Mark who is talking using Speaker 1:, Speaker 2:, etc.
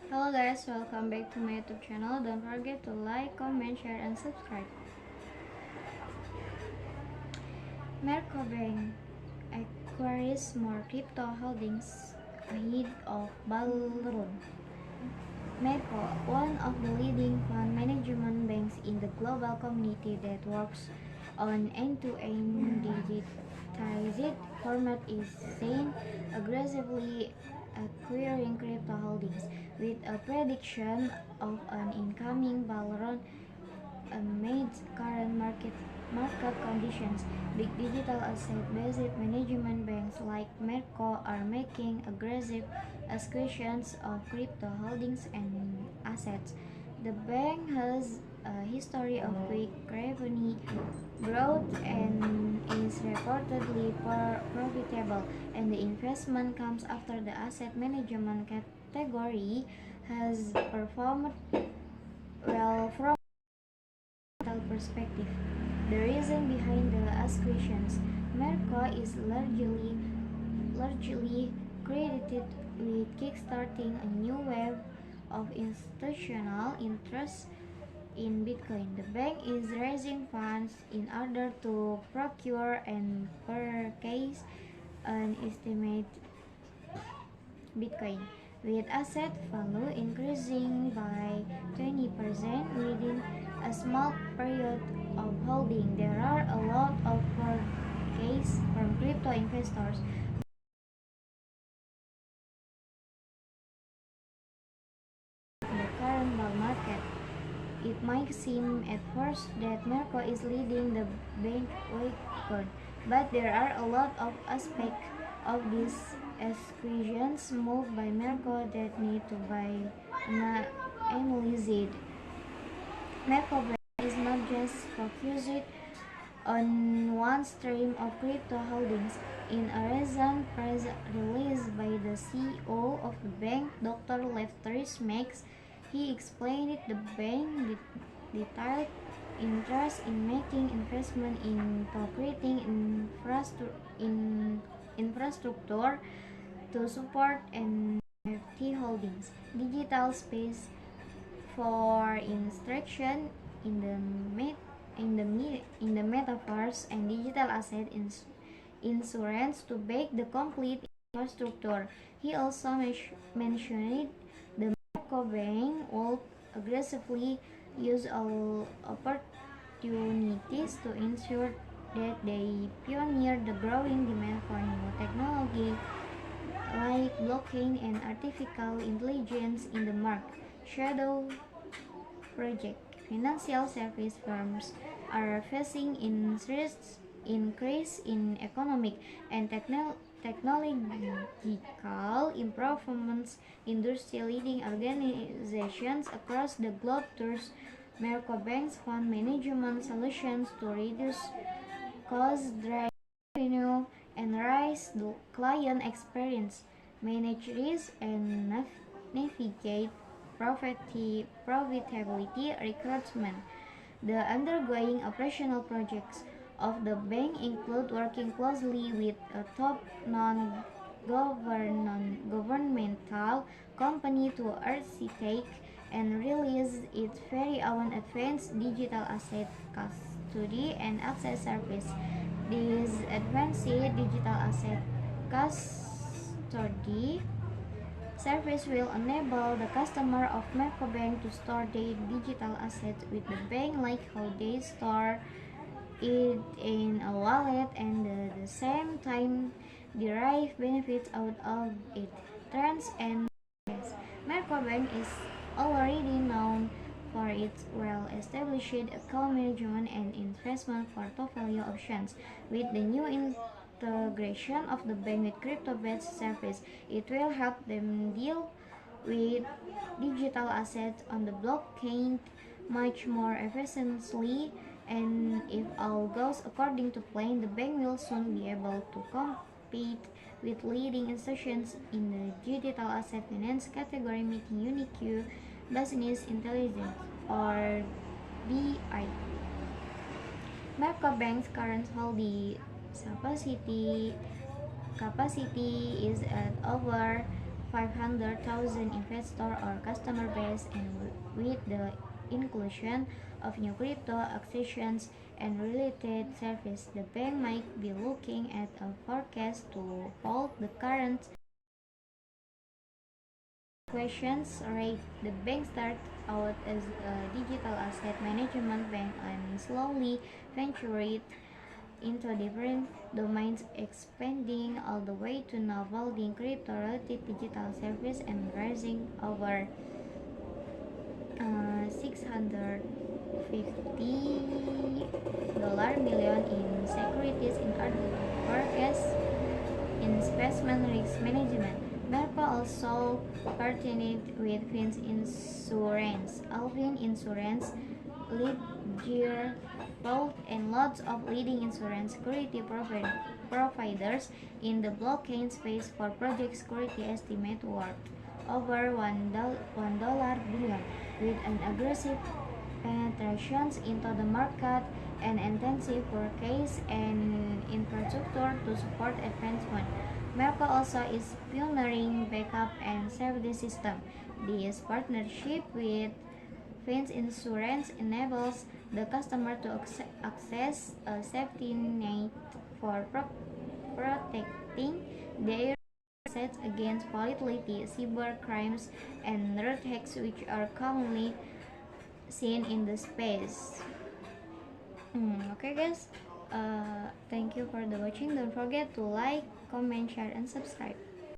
Speaker 1: Hello guys, welcome back to my YouTube channel. Don't forget to like, comment, share, and subscribe. Merco Bank acquires more crypto holdings ahead of bull run. Merco, one of the leading fund management banks in the global community that works on end-to-end digitized format, is seen aggressively acquiring crypto holdings, with a prediction of an incoming bull run amid current market conditions. Big digital asset-based management banks like Merco are making aggressive acquisitions of crypto holdings and assets. The bank has a history of quick revenue growth and is reportedly profitable, and the investment comes after the asset management category has performed well from perspective. The reason behind the acquisitions, Merco is largely credited with kickstarting a new wave of institutional interest in Bitcoin. The bank is raising funds in order to procure and purchase an estimate Bitcoin, with asset value increasing by 20% within a small period of holding. There are a lot of purchase from crypto investors. In the current bull market, it might seem at first that Merco is leading the bandwagon, but there are a lot of aspects of these acquisitions moved by Merco that need to be analyzed. Merco is not just focused on one stream of crypto holdings. In a recent press release by the CEO of the bank, Dr. Lefteris Max, he explained the bank detailed interest in making investment into creating infrastructure to support NFT holdings, digital space for instruction in the metaverse, and digital asset insurance to back the complete infrastructure. He also mentioned the Merco Bank will aggressively use all opportunities to ensure that they pioneer the growing demand for new technology like blockchain and artificial intelligence in the market. Shadow project. Financial service firms are facing increase in economic and technological improvements. Industry leading organizations across the globe turns Merco Bank's fund management solutions to reduce costs, drive revenue, and raise the client experience, manage risk, and navigate profitability recruitment. The undergoing operational projects of the bank include working closely with a top non-governmental company to architect and release its very own advanced digital asset custody and access service. This advanced digital asset custody service will enable the customer of Merco Bank to store their digital assets with the bank like how they store it in a wallet, and at the same time derive benefits out of it. Trends and trends. Merco Bank is already known for its well-established account management and investment portfolio options. With the new integration of the bank with crypto-based service, it will help them deal with digital assets on the blockchain much more efficiently, and if all goes according to plan, the bank will soon be able to compete with leading institutions in the digital asset finance category, meeting unique business intelligence or BI. Merco Bank's current holding capacity is at over 500,000 investor or customer base, and with the inclusion of new crypto acquisitions and related service, the bank might be looking at a forecast to hold the current questions rate. The bank started out as a digital asset management bank and slowly ventured into different domains, expanding all the way to now building crypto-related digital service and raising over $650 million in securities in order to forecast investment risk management. Merco also partnered with Fins Insurance, Alvin Insurance, Ledger Vault, and lots of leading insurance security providers in the blockchain space for project security estimate worth over $1 billion, with an aggressive penetrations into the market and intensive forecast and infrastructure to support advancement. Merco also is pioneering backup and safety system. This partnership with Fins Insurance enables the customer to access a safety net for protecting their assets against volatility, cyber crimes, and root hacks, which are commonly seen in the space. Okay guys, thank you for the watching. Don't forget to like, comment, share, and subscribe.